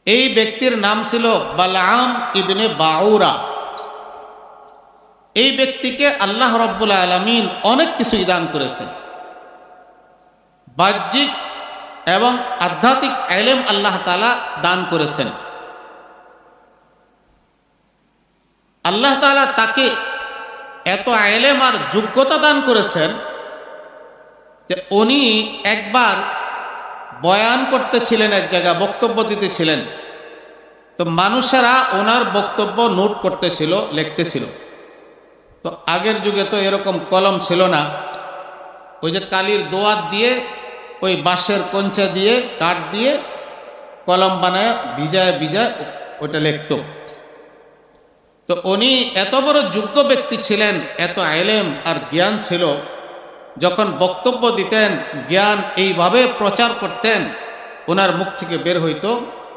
এই ব্যক্তির নাম ছিল বালআম ইবনে বাউরা। এই ব্যক্তিকে আল্লাহ রাব্বুল আলামিন অনেক কিছু দান করেছেন। বাহ্যিক এবং আধ্যাত্মিক ইলম আল্লাহ তাআলা দান করেছেন। আল্লাহ তাআলা তাকে এত ইলম আর যোগ্যতা দান করেছেন যে উনি একবার বয়ান করতেছিলেন, এক জায়গায় বক্তব্য দিতেছিলেন। তো মানুষেরা ওনার বক্তব্য নোট করতেছিল, লিখতেছিল। তো আগের যুগে তো এরকম কলম ছিল না, ওই যে কালির দোয়াত দিয়ে, ওই বাঁশের কঞ্চা দিয়ে, কাঠ দিয়ে কলম বানায় ভিজায় ভিজায় ওটা লিখত। তো উনি এত বড় যোগ্য ব্যক্তি ছিলেন, এত ইলম আর জ্ঞান ছিল, যখন বক্তব্য দিতেন জ্ঞান এইভাবে প্রচার করতেন, ওনার মুখ থেকে বের হইতো